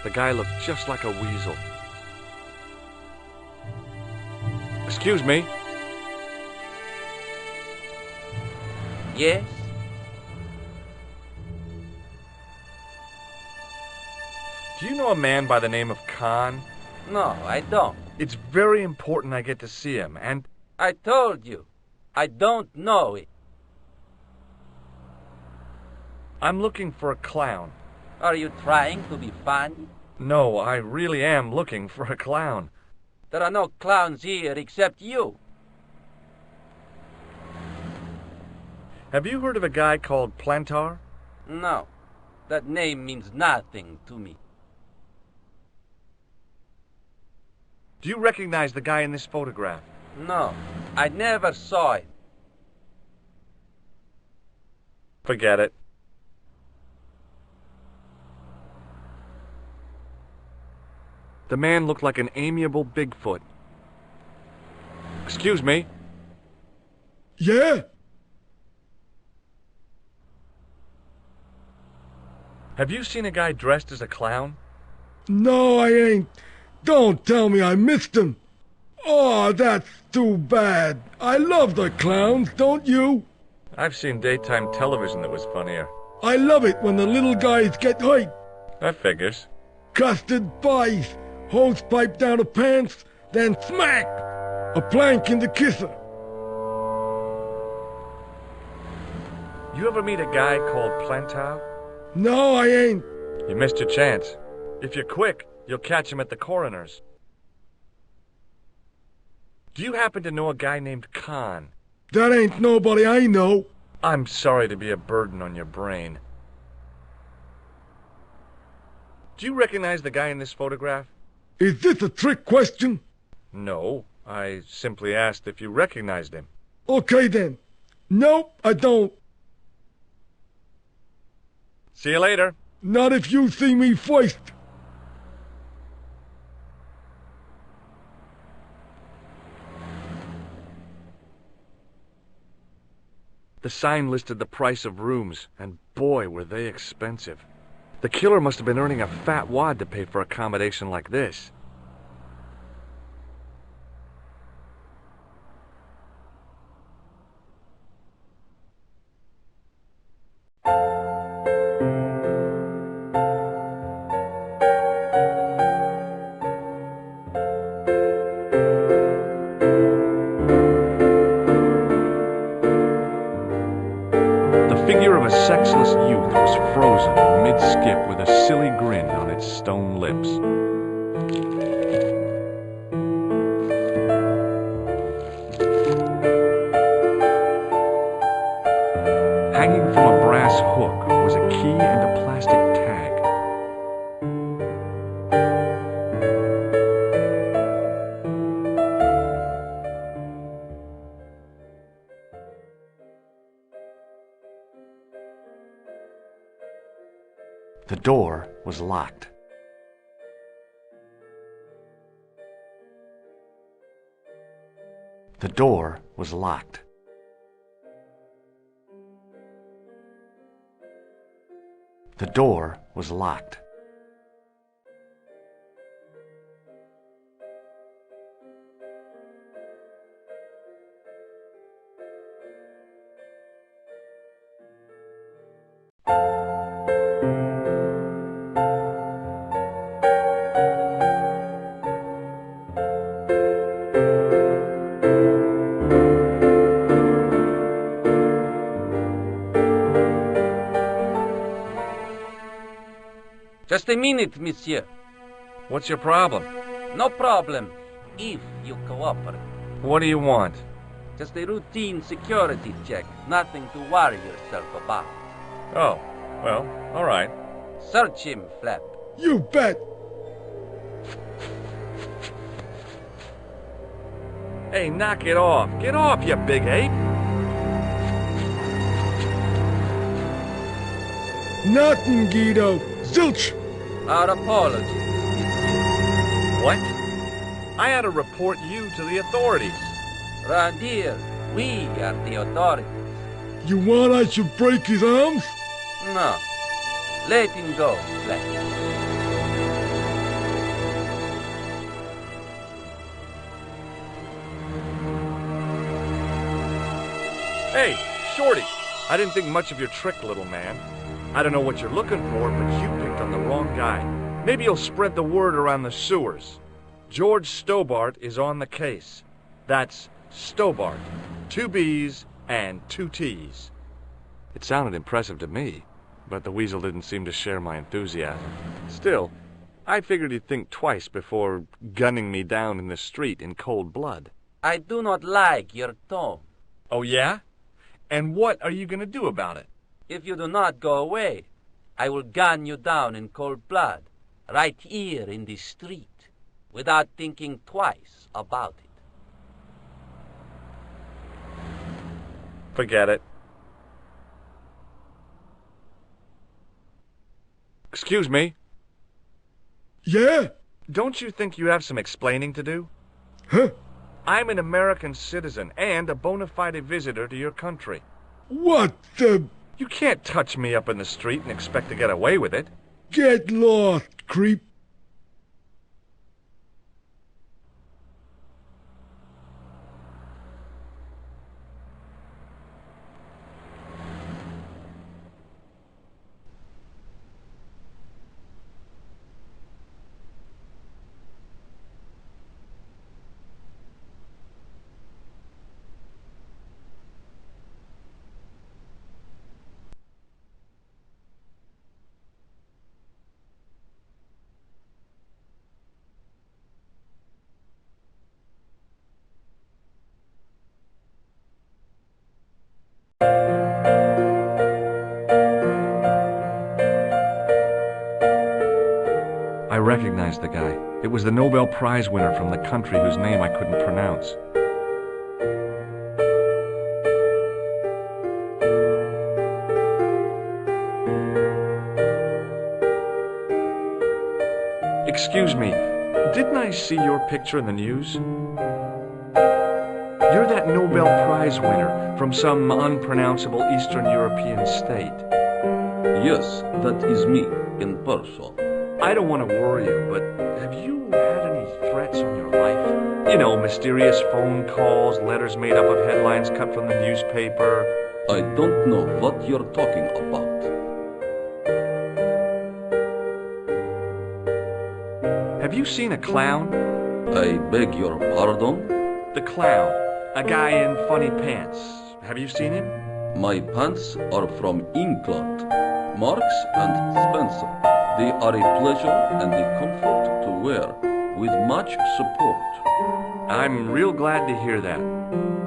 The guy looked just like a weasel. Excuse me? Yes? Do you know a man by the name of Khan? No, I don't. It's very important I get to see him, and... I told you, I don't know it. I'm looking for a clown. Are you trying to be funny? No, I really am looking for a clown. There are no clowns here except you. Have you heard of a guy called Plantar? No, that name means nothing to me. Do you recognize the guy in this photograph? No, I never saw him. Forget it. The man looked like an amiable Bigfoot. Excuse me? Yeah? Have you seen a guy dressed as a clown? No, I ain't. Don't tell me I missed him. Oh, that's too bad. I love the clowns, don't you? I've seen daytime television that was funnier. I love it when the little guys get hurt. That figures. Custard pies, hose pipe down the pants, then smack! A plank in the kisser. You ever meet a guy called Plantar? No, I ain't. You missed your chance. If you're quick, you'll catch him at the coroner's. Do you happen to know a guy named Khan? That ain't nobody I know. I'm sorry to be a burden on your brain. Do you recognize the guy in this photograph? Is this a trick question? No, I simply asked if you recognized him. Okay then. Nope, I don't. See you later. Not if you see me first. The sign listed the price of rooms, and boy, were they expensive. The killer must have been earning a fat wad to pay for accommodation like this. The figure of a sexless youth was frozen in mid-skip with a silly grin on its stone lips. Hanging from a brass hook was a key and a plastic tag. The door was locked. The door was locked. The door was locked. Just a minute, monsieur. What's your problem? No problem, if you cooperate. What do you want? Just a routine security check, nothing to worry yourself about. Oh, well, all right. Search him, Flap. You bet. Hey, knock it off. Get off, you big ape. Nothing, Guido. Zilch. Our apologies, monsieur. What? I had to report you to the authorities. Round here, we are the authorities. You want I should break his arms? No. Let him go, Flap. Hey, Shorty. I didn't think much of your trick, little man. I don't know what you're looking for, but you picked on the wrong guy. Maybe you'll spread the word around the sewers. George Stobart is on the case. That's Stobart. 2 B's and 2 T's. It sounded impressive to me, but the weasel didn't seem to share my enthusiasm. Still, I figured he'd think twice before gunning me down in the street in cold blood. I do not like your tone. Oh, yeah? And what are you going to do about it? If you do not go away, I will gun you down in cold blood, right here in the street, without thinking twice about it. Forget it. Excuse me. Yeah? Don't you think you have some explaining to do? Huh? I'm an American citizen and a bona fide visitor to your country. What the... You can't touch me up in the street and expect to get away with it. Get lost, creep. I recognized the guy. It was the Nobel Prize winner from the country whose name I couldn't pronounce. Excuse me, didn't I see your picture in the news? You're that Nobel Prize winner from some unpronounceable Eastern European state. Yes, that is me, in person. I don't want to worry you, but have you had any threats on your life? You know, mysterious phone calls, letters made up of headlines cut from the newspaper. I don't know what you're talking about. Have you seen a clown? I beg your pardon? The clown. A guy in funny pants. Have you seen him? My pants are from England, Marks and Spencer. They are a pleasure and a comfort to wear, with much support. I'm real glad to hear that.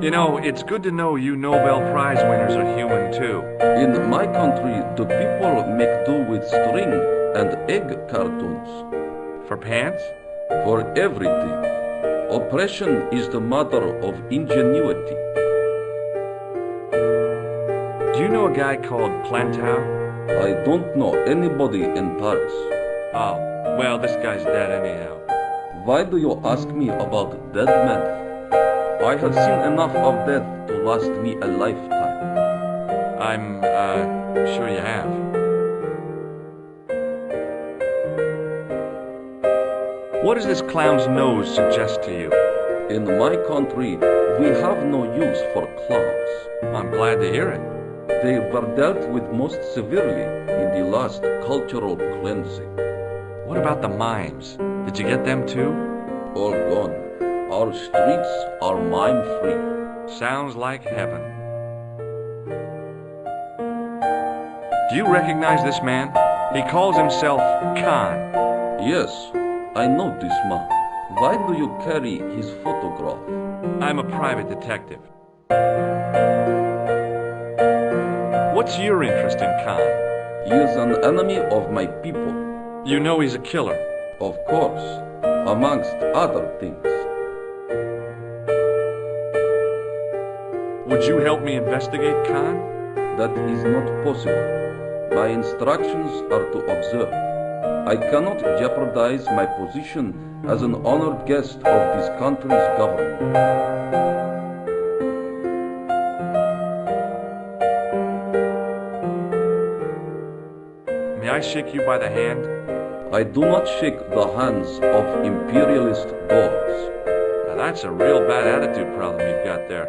You know, it's good to know you Nobel Prize winners are human too. In my country, the people make do with string and egg cartoons. For pants? For everything. Oppression is the mother of ingenuity. Do you know a guy called Plantow? I don't know anybody in Paris. Oh, well, this guy's dead anyhow. Why do you ask me about dead men? I have seen enough of death to last me a lifetime. I'm, sure you have. What does this clown's nose suggest to you? In my country, we have no use for clowns. I'm glad to hear it. They were dealt with most severely in the last cultural cleansing. What about the mimes? Did you get them too? All gone. Our streets are mime-free. Sounds like heaven. Do you recognize this man? He calls himself Khan. Yes, I know this man. Why do you carry his photograph? I'm a private detective. What's your interest in Khan? He is an enemy of my people. You know he's a killer. Of course, amongst other things. Would you help me investigate Khan? That is not possible. My instructions are to observe. I cannot jeopardize my position as an honored guest of this country's government. May I shake you by the hand? I do not shake the hands of imperialist dogs. Now that's a real bad attitude problem you've got there.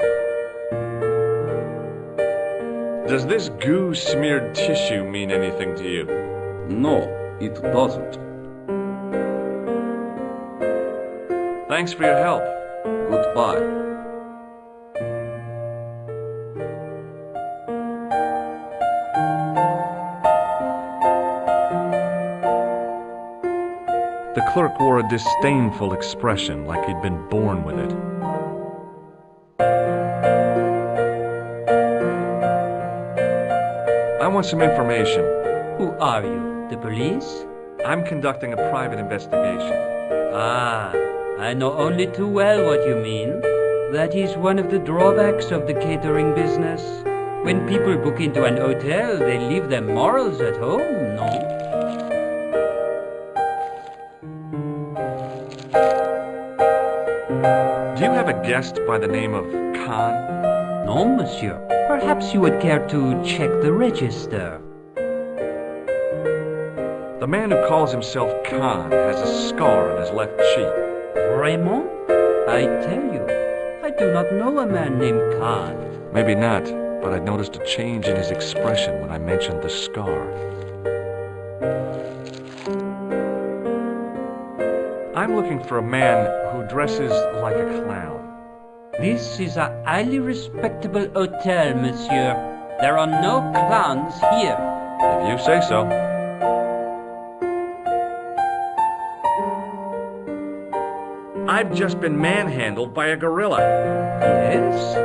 Does this goo-smeared tissue mean anything to you? No, it doesn't. Thanks for your help. Goodbye. The clerk wore a disdainful expression, like he'd been born with it. I want some information. Who are you? The police? I'm conducting a private investigation. Ah, I know only too well what you mean. That is one of the drawbacks of the catering business. When people book into an hotel, they leave their morals at home, no? Do you have a guest by the name of Khan? No, monsieur. Perhaps you would care to check the register. The man who calls himself Khan has a scar on his left cheek. Vraiment? I tell you, I do not know a man named Khan. Maybe not, but I noticed a change in his expression when I mentioned the scar. I'm looking for a man who dresses like a clown. This is a highly respectable hotel, monsieur. There are no clowns here. If you say so. I've just been manhandled by a gorilla. Yes?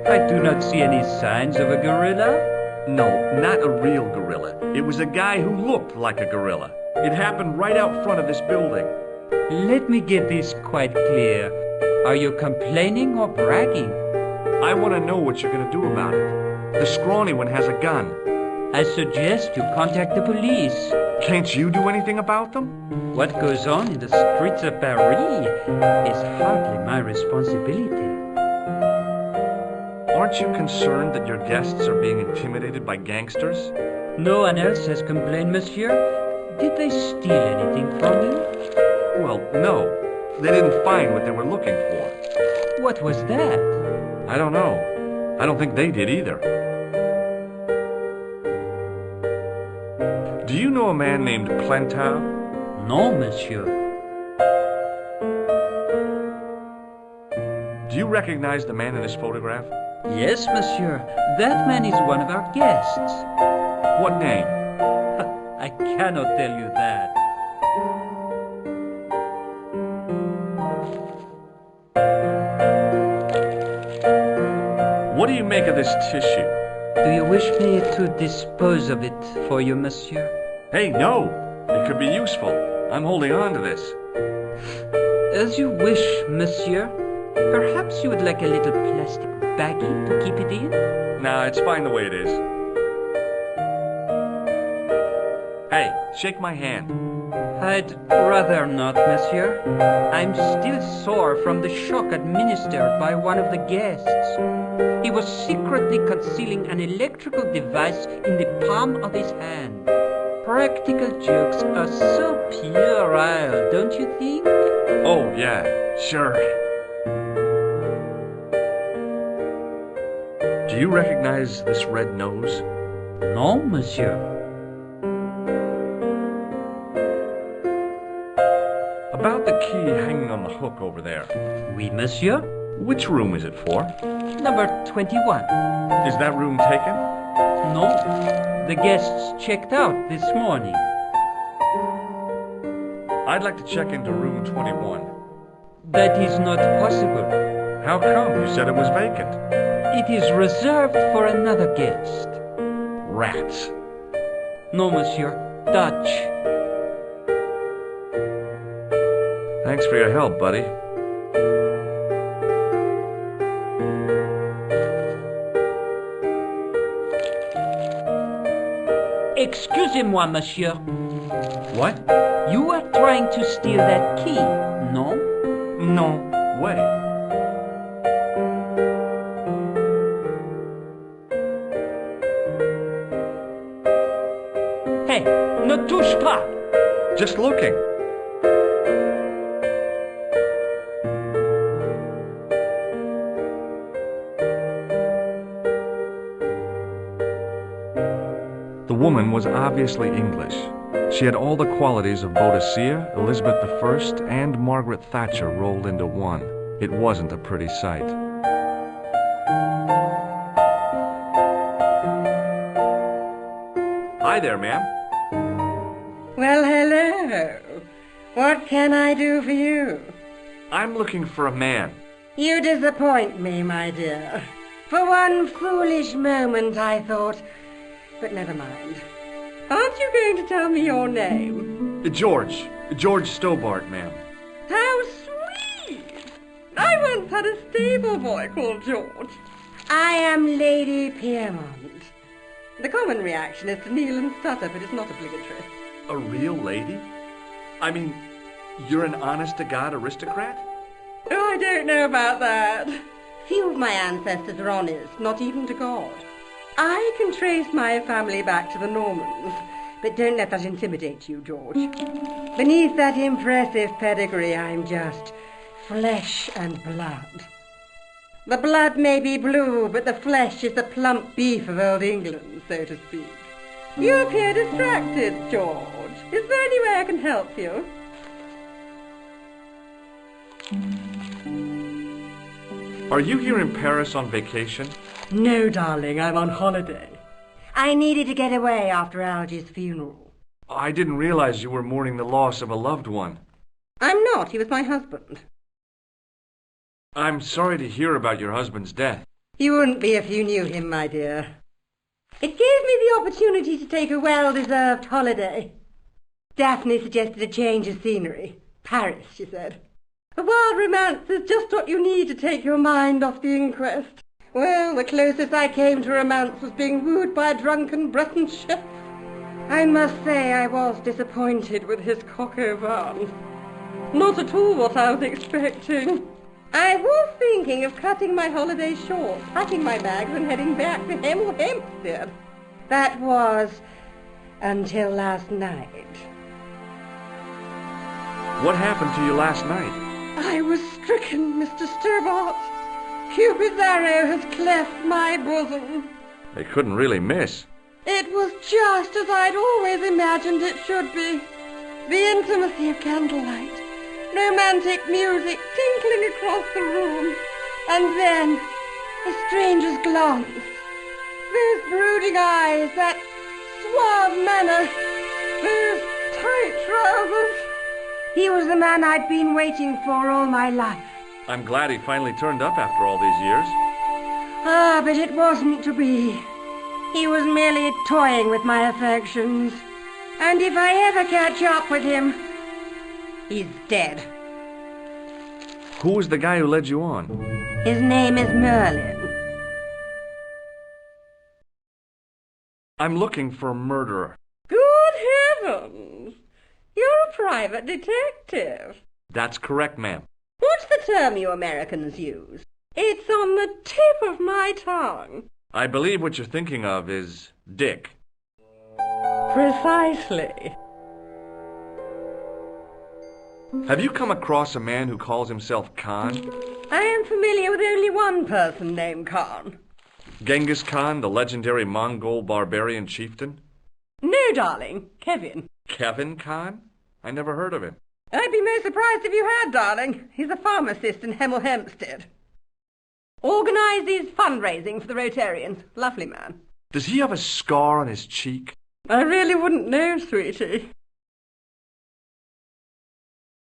I do not see any signs of a gorilla. No, not a real gorilla. It was a guy who looked like a gorilla. It happened right out front of this building. Let me get this quite clear. Are you complaining or bragging? I want to know what you're going to do about it. The scrawny one has a gun. I suggest you contact the police. Can't you do anything about them? What goes on in the streets of Paris is hardly my responsibility. Aren't you concerned that your guests are being intimidated by gangsters? No one else has complained, monsieur. Did they steal anything from you? Well, no. They didn't find what they were looking for. What was that? I don't know. I don't think they did either. Do you know a man named Plantau? No, monsieur. Do you recognize the man in this photograph? Yes, monsieur. That man is one of our guests. What name? I cannot tell you that. What do you make of this tissue? Do you wish me to dispose of it for you, monsieur? Hey, no! It could be useful. I'm holding on to this. As you wish, monsieur. Perhaps you would like a little plastic baggie to keep it in? Nah, it's fine the way it is. Hey, shake my hand. I'd rather not, monsieur. I'm still sore from the shock administered by one of the guests. He was secretly concealing an electrical device in the palm of his hand. Practical jokes are so puerile, don't you think? Oh, yeah, sure. Do you recognize this red nose? No, monsieur. About the key hanging on the hook over there. Oui, monsieur. Which room is it for? Number 21. Is that room taken? No, the guests checked out this morning. I'd like to check into room 21. That is not possible. How come? You said it was vacant. It is reserved for another guest. Rats. No, monsieur. Dutch. Thanks for your help, buddy. Excusez-moi, monsieur. What? You are trying to steal that key, no? No way. Hey, ne touche pas! Just looking. The woman was obviously English. She had all the qualities of Boadicea, Elizabeth I, and Margaret Thatcher rolled into one. It wasn't a pretty sight. Hi there, ma'am. Well, hello. What can I do for you? I'm looking for a man. You disappoint me, my dear. For one foolish moment I thought, but never mind. Aren't you going to tell me your name? George Stobart, ma'am. How sweet! I once had a stable boy called George. I am Lady Piermont. The common reaction is to kneel and stutter, but it's not obligatory. A real lady? I mean, you're an honest-to-God aristocrat? Oh, I don't know about that. Few of my ancestors are honest, not even to God. I can trace my family back to the Normans, but don't let that intimidate you, George. Beneath that impressive pedigree, I'm just flesh and blood. The blood may be blue, but the flesh is the plump beef of old England, so to speak. You appear distracted, George. Is there any way I can help you? Are you here in Paris on vacation? No, darling, I'm on holiday. I needed to get away after Algy's funeral. I didn't realize you were mourning the loss of a loved one. I'm not. He was my husband. I'm sorry to hear about your husband's death. You wouldn't be if you knew him, my dear. It gave me the opportunity to take a well-deserved holiday. Daphne suggested a change of scenery. Paris, she said. A wild romance is just what you need to take your mind off the inquest. Well, the closest I came to romance was being wooed by a drunken Breton chef. I must say I was disappointed with his coq au vin. Not at all what I was expecting. I was thinking of cutting my holiday short, packing my bags and heading back to Hemel Hempstead. That was until last night. What happened to you last night? I was stricken, Mr. Stobart. Cupid's arrow has cleft my bosom. They couldn't really miss. It was just as I'd always imagined it should be. The intimacy of candlelight, romantic music tinkling across the room, and then a stranger's glance. Those brooding eyes, that suave manner, those tight trousers. He was the man I'd been waiting for all my life. I'm glad he finally turned up after all these years. Ah, but it wasn't to be. He was merely toying with my affections. And if I ever catch up with him, he's dead. Who was the guy who led you on? His name is Merlin. I'm looking for a murderer. Good heavens! You're a private detective. That's correct, ma'am. What's the term you Americans use? It's on the tip of my tongue. I believe what you're thinking of is Dick. Precisely. Have you come across a man who calls himself Khan? I am familiar with only one person named Khan. Genghis Khan, the legendary Mongol barbarian chieftain? No, darling. Kevin. Kevin Khan? I never heard of him. I'd be most surprised if you had, darling. He's a pharmacist in Hemel Hempstead. Organises fundraising for the Rotarians. Lovely man. Does he have a scar on his cheek? I really wouldn't know, sweetie.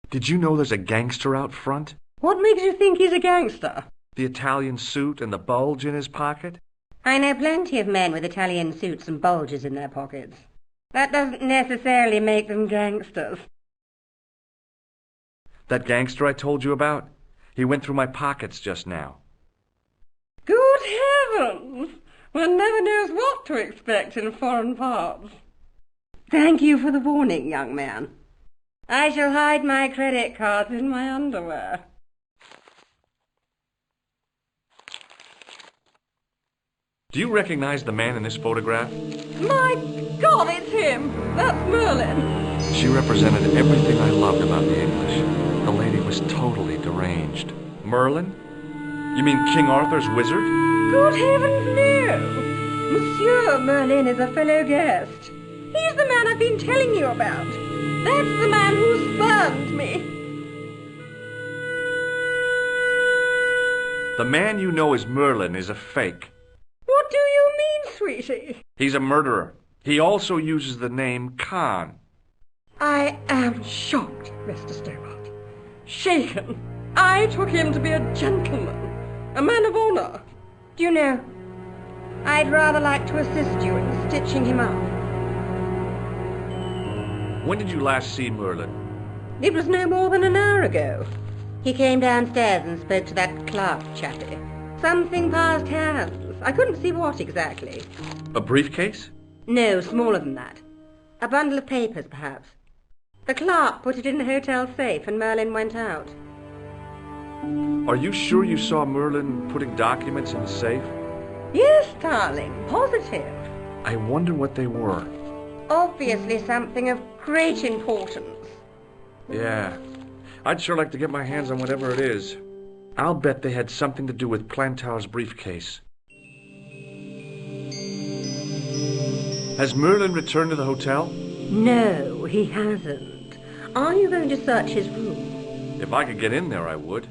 Did you know there's a gangster out front? What makes you think he's a gangster? The Italian suit and the bulge in his pocket? I know plenty of men with Italian suits and bulges in their pockets. That doesn't necessarily make them gangsters. That gangster I told you about? He went through my pockets just now. Good heavens! One never knows what to expect in foreign parts. Thank you for the warning, young man. I shall hide my credit cards in my underwear. Do you recognize the man in this photograph? My God, it's him! That's Merlin! She represented everything I loved about the English. The lady was totally deranged. Merlin? You mean King Arthur's wizard? Good heavens, no! Monsieur Merlin is a fellow guest. He's the man I've been telling you about. That's the man who spurned me. The man you know as Merlin is a fake. What do you mean, sweetie? He's a murderer. He also uses the name Khan. I am shocked, Mr. Stobart. Shaken. I took him to be a gentleman, a man of honor. Do you know, I'd rather like to assist you in stitching him up. When did you last see Merlin? It was no more than an hour ago. He came downstairs and spoke to that clerk chappie. Something passed hands. I couldn't see what exactly. A briefcase? No, smaller than that. A bundle of papers, perhaps. The clerk put it in the hotel safe and Merlin went out. Are you sure you saw Merlin putting documents in the safe? Yes, darling, positive. I wonder what they were. Obviously something of great importance. Yeah. I'd sure like to get my hands on whatever it is. I'll bet they had something to do with Plantow's briefcase. Has Merlin returned to the hotel? No, he hasn't. Are you going to search his room? If I could get in there, I would.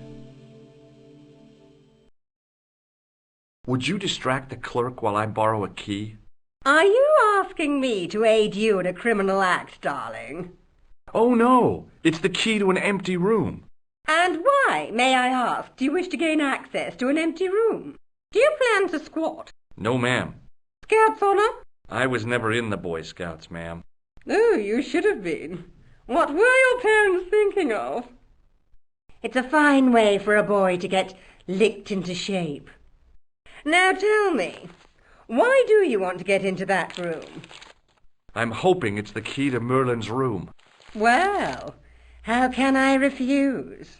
Would you distract the clerk while I borrow a key? Are you asking me to aid you in a criminal act, darling? Oh, no. It's the key to an empty room. And why, may I ask, do you wish to gain access to an empty room? Do you plan to squat? No, ma'am. Scouts honor? I was never in the Boy Scouts, ma'am. Oh, you should have been. What were your parents thinking of? It's a fine way for a boy to get licked into shape. Now tell me, why do you want to get into that room? I'm hoping it's the key to Merlin's room. Well, how can I refuse?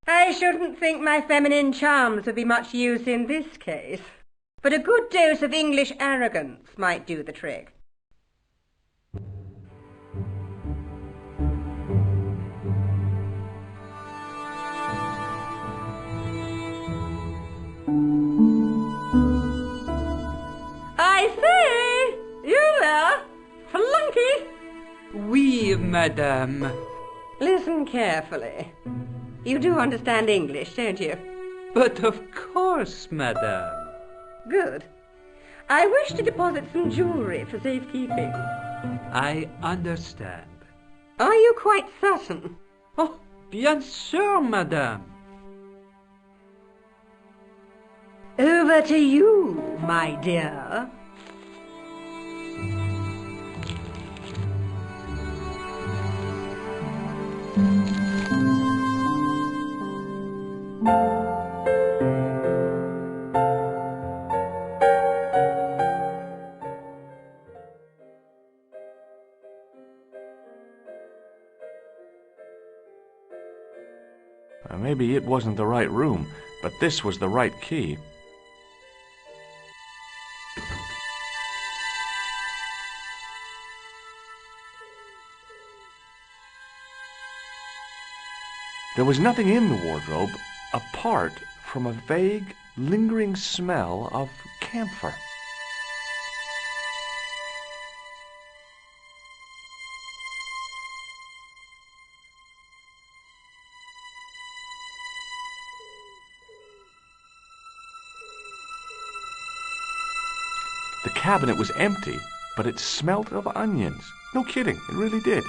I shouldn't think my feminine charms would be much use in this case, but a good dose of English arrogance might do the trick. I say, you there, flunky? Oui, madame. Listen carefully. You do understand English, don't you? But of course, madame. Good. I wish to deposit some jewelry for safekeeping. I understand. Are you quite certain? Oh, bien sûr, madame. Over to you, my dear. Maybe it wasn't the right room, but this was the right key. There was nothing in the wardrobe apart from a vague, lingering smell of camphor. The cabinet was empty, but it smelt of onions. No kidding, it really did.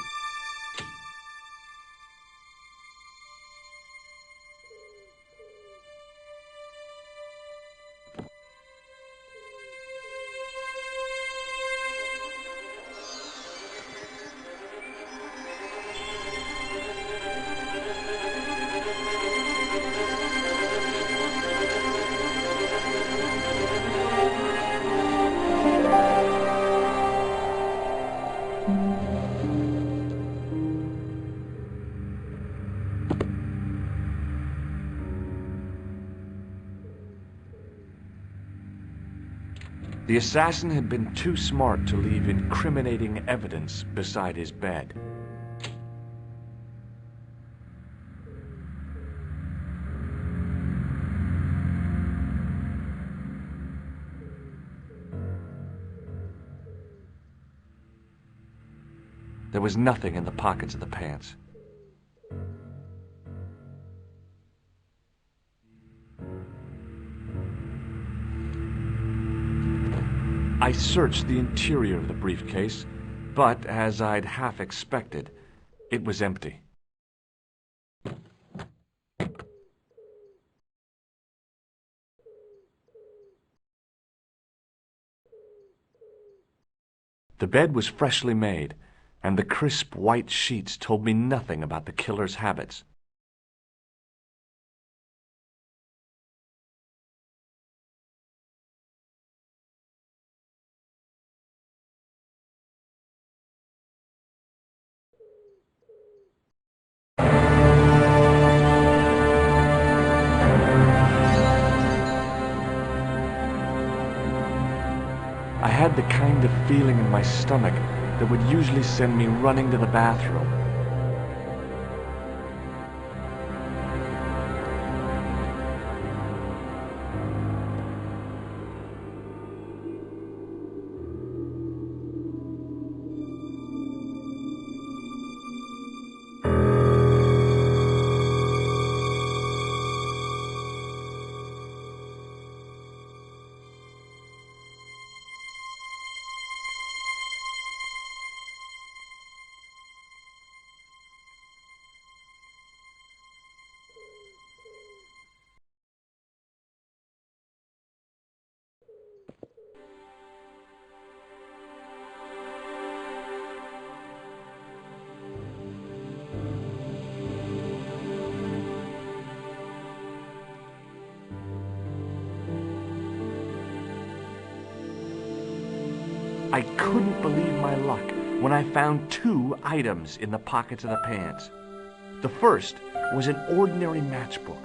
The assassin had been too smart to leave incriminating evidence beside his bed. There was nothing in the pockets of the pants. I searched the interior of the briefcase, but as I'd half expected, it was empty. The bed was freshly made, and the crisp white sheets told me nothing about the killer's habits. I had the kind of feeling in my stomach that would usually send me running to the bathroom. I couldn't believe my luck when I found 2 items in the pockets of the pants. The first was an ordinary matchbook.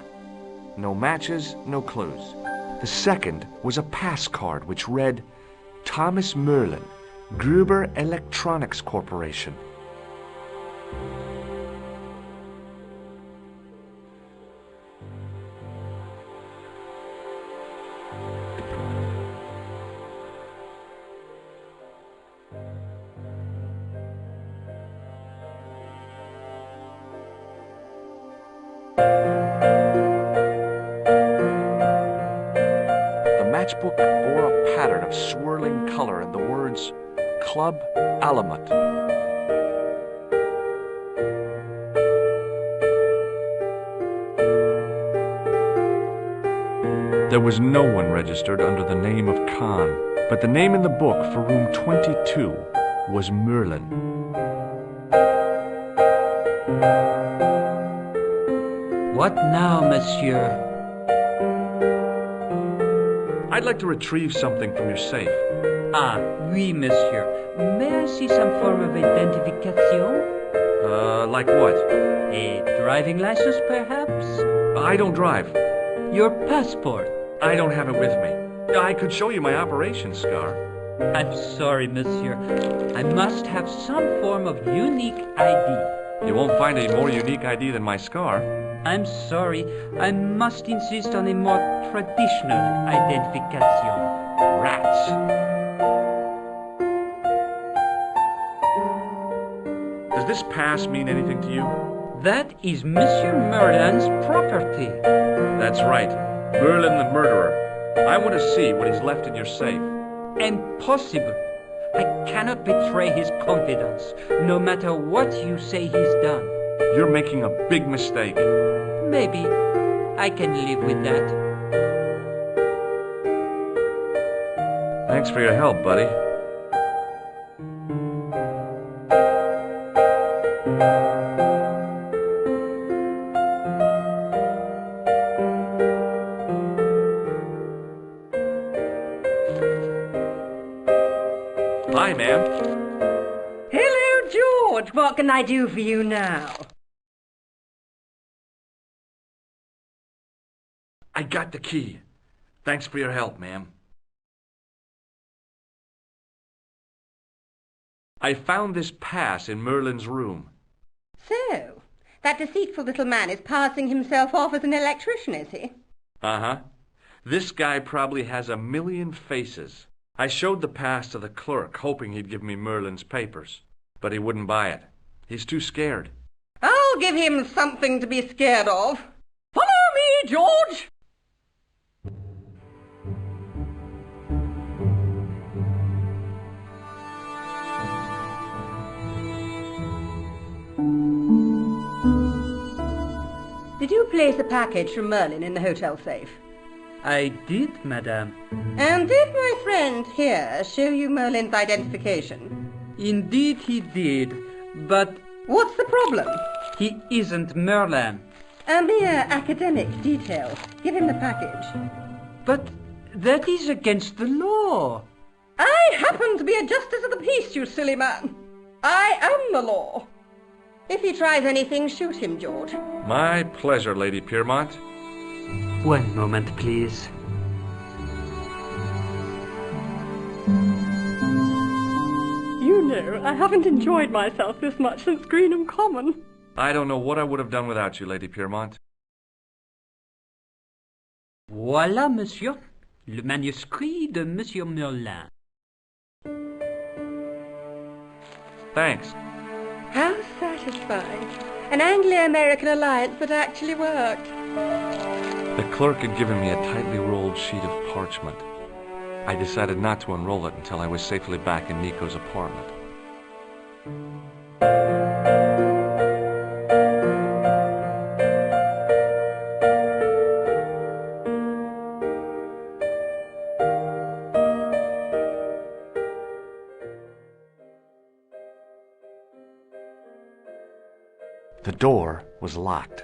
No matches, no clues. The second was a pass card which read, Thomas Merlin, Gruber Electronics Corporation. The matchbook bore a pattern of swirling color and the words, Club Alamut. There was no one registered under the name of Khan, but the name in the book for room 22 was Merlin. What now, monsieur? I'd like to retrieve something from your safe. Ah, oui, monsieur. May I see some form of identification? Like what? A driving license, perhaps? I don't drive. Your passport? I don't have it with me. I could show you my operation scar. I'm sorry, monsieur. I must have some form of unique ID. You won't find a more unique ID than my scar. I'm sorry. I must insist on a more traditional identification. Rats. Does this pass mean anything to you? That is Monsieur Merlin's property. That's right. Merlin the murderer. I want to see what he's left in your safe. Impossible. I cannot betray his confidence, no matter what you say he's done. You're making a big mistake. Maybe I can live with that. Thanks for your help, buddy. Hi, ma'am. Hello, George. What can I do for you now? I got the key. Thanks for your help, ma'am. I found this pass in Merlin's room. So, that deceitful little man is passing himself off as an electrician, is he? Uh-huh. This guy probably has a million faces. I showed the pass to the clerk, hoping he'd give me Merlin's papers. but he wouldn't buy it. He's too scared. I'll give him something to be scared of. Follow me, George! Did you place a package from Merlin in the hotel safe? I did, madame. And did my friend here show you Merlin's identification? Indeed he did, but What's the problem? he isn't Merlin. A mere academic detail. Give him the package. But that is against the law. I happen to be a justice of the peace, you silly man. I am the law. If he tries anything, shoot him, George. My pleasure, Lady Piermont. One moment, please. You know, I haven't enjoyed myself this much since Greenham Common. I don't know what I would have done without you, Lady Piermont. Voilà, monsieur. Le manuscrit de Monsieur Merlin. Thanks. How satisfying. An Anglo-American alliance that actually worked. The clerk had given me a tightly rolled sheet of parchment. I decided not to unroll it until I was safely back in Nico's apartment. The door was locked.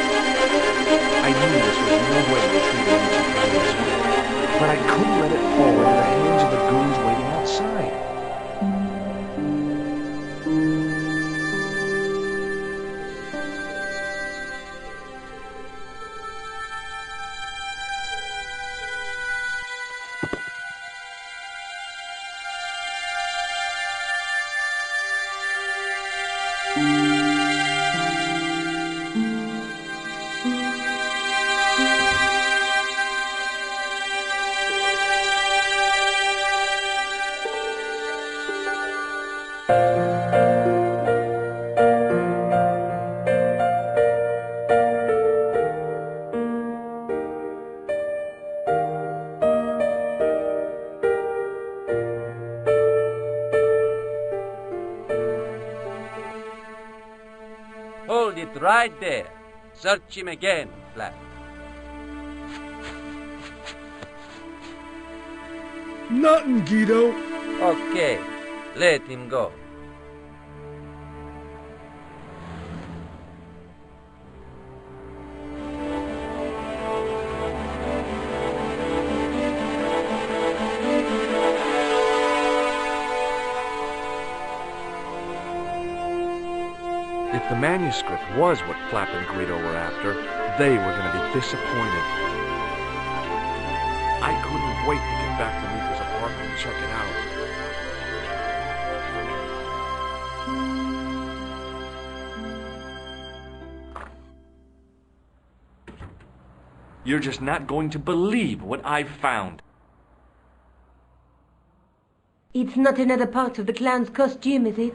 I knew this was no way to treat an ancient manuscript, but I couldn't let it fall into the hands of the goons waiting outside. Hold it right there. Search him again, Flap. Nothing, Guido. Okay, let him go. If the manuscript was what Flap and Guido were after, they were going to be disappointed. I couldn't wait to get back to Nico's apartment and check it out. You're just not going to believe what I've found. It's not another part of the clown's costume, is it?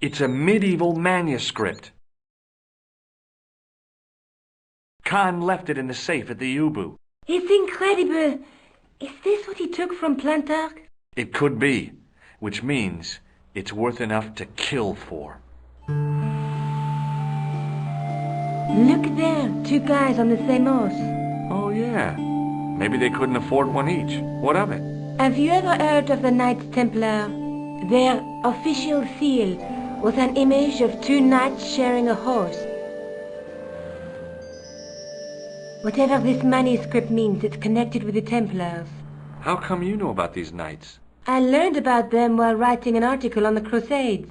It's a medieval manuscript. Khan left it in the safe at the Ubu. It's incredible. Is this what he took from Plantark? It could be, which means it's worth enough to kill for. Look there, two guys on the same horse. Oh, yeah. Maybe they couldn't afford one each. What of it? Have you ever heard of the Knights Templar? Their official seal was an image of two knights sharing a horse. Whatever this manuscript means, it's connected with the Templars. How come you know about these knights? I learned about them while writing an article on the Crusades.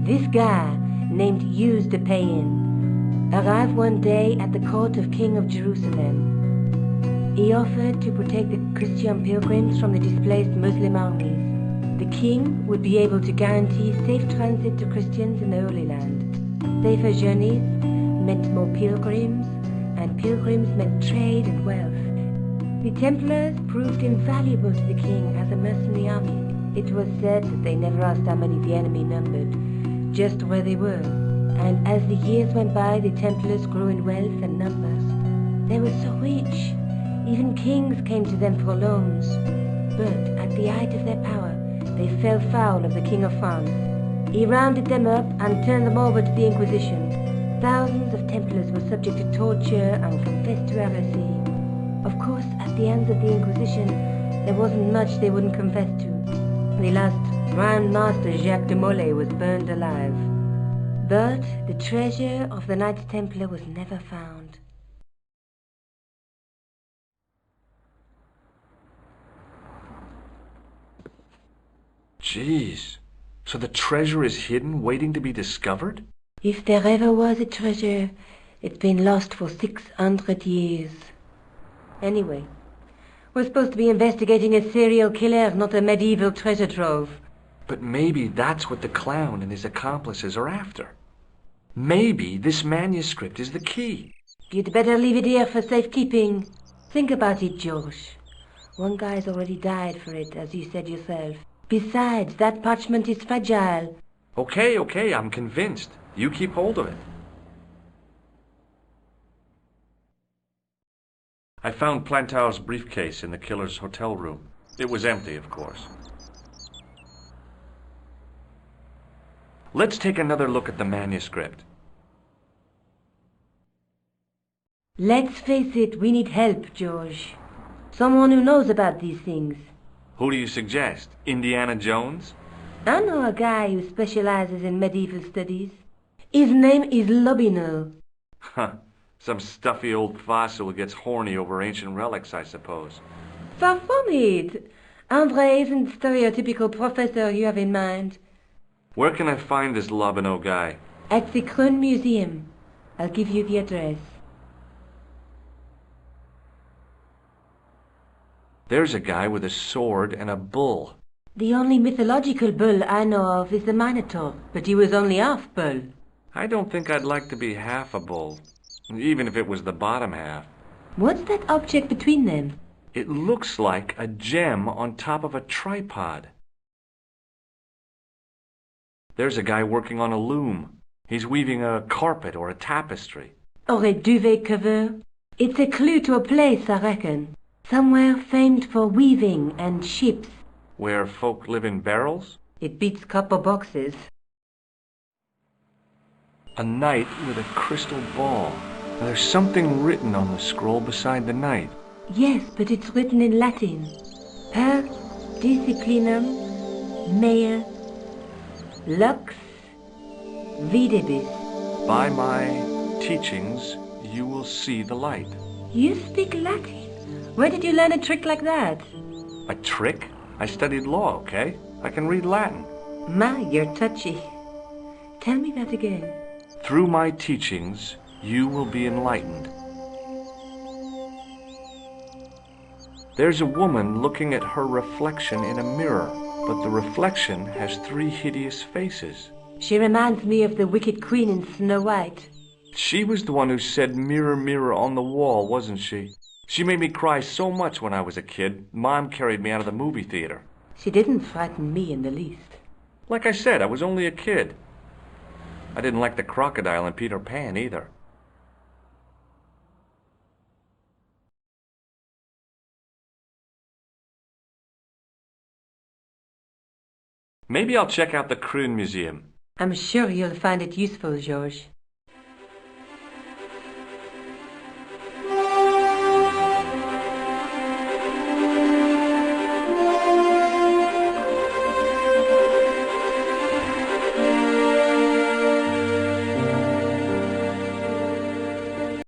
This guy, named Hughes de Payen, arrived one day at the court of King of Jerusalem. He offered to protect the Christian pilgrims from the displaced Muslim armies. The king would be able to guarantee safe transit to Christians in the Holy Land. Safer journeys meant more pilgrims, and pilgrims meant trade and wealth. The Templars proved invaluable to the king as a mercenary army. It was said that they never asked how many the enemy numbered, just where they were. And as the years went by, the Templars grew in wealth and numbers. They were so rich, even kings came to them for loans. But at the height of their power, they fell foul of the King of France. He rounded them up and turned them over to the Inquisition. Thousands of Templars were subject to torture and confessed to heresy. Of course, at the hands of the Inquisition, there wasn't much they wouldn't confess to. The last Grand Master Jacques de Molay was burned alive. But the treasure of the Knights Templar was never found. Jeez. So the treasure is hidden, waiting to be discovered? If there ever was a treasure, it's been lost for 600 years. Anyway, we're supposed to be investigating a serial killer, not a medieval treasure trove. But maybe that's what the clown and his accomplices are after. Maybe this manuscript is the key. You'd better leave it here for safekeeping. Think about it, George. One guy's already died for it, as you said yourself. Besides, that parchment is fragile. Okay, I'm convinced. You keep hold of it. I found Plantow's briefcase in the killer's hotel room. It was empty, of course. Let's take another look at the manuscript. Let's face it, we need help, George. Someone who knows about these things. Who do you suggest? Indiana Jones? I know a guy who specializes in medieval studies. His name is Lobino. Huh. Some stuffy old fossil who gets horny over ancient relics, I suppose. Far from it. Andre isn't the stereotypical professor you have in mind. Where can I find this Lobino guy? At the Kroon Museum. I'll give you the address. There's a guy with a sword and a bull. The only mythological bull I know of is the Minotaur, but he was only half bull. I don't think I'd like to be half a bull, even if it was the bottom half. What's that object between them? It looks like a gem on top of a tripod. There's a guy working on a loom. He's weaving a carpet or a tapestry. Or a duvet cover? It's a clue to a place, I reckon. Somewhere famed for weaving and ships. Where folk live in barrels? It beats copper boxes. A knight with a crystal ball. Now, there's something written on the scroll beside the knight. Yes, but it's written in Latin. Per disciplinam mea lux videbis. By my teachings, you will see the light. You speak Latin? Where did you learn a trick like that? A trick? I studied law, okay? I can read Latin. My, you're touchy. Tell me that again. Through my teachings, you will be enlightened. There's a woman looking at her reflection in a mirror, but the reflection has 3 hideous faces. She reminds me of the wicked queen in Snow White. She was the one who said, "Mirror, mirror on the wall," wasn't she? She made me cry so much when I was a kid, Mom carried me out of the movie theater. She didn't frighten me in the least. Like I said, I was only a kid. I didn't like the crocodile in Peter Pan either. Maybe I'll check out the Kroon Museum. I'm sure you'll find it useful, George.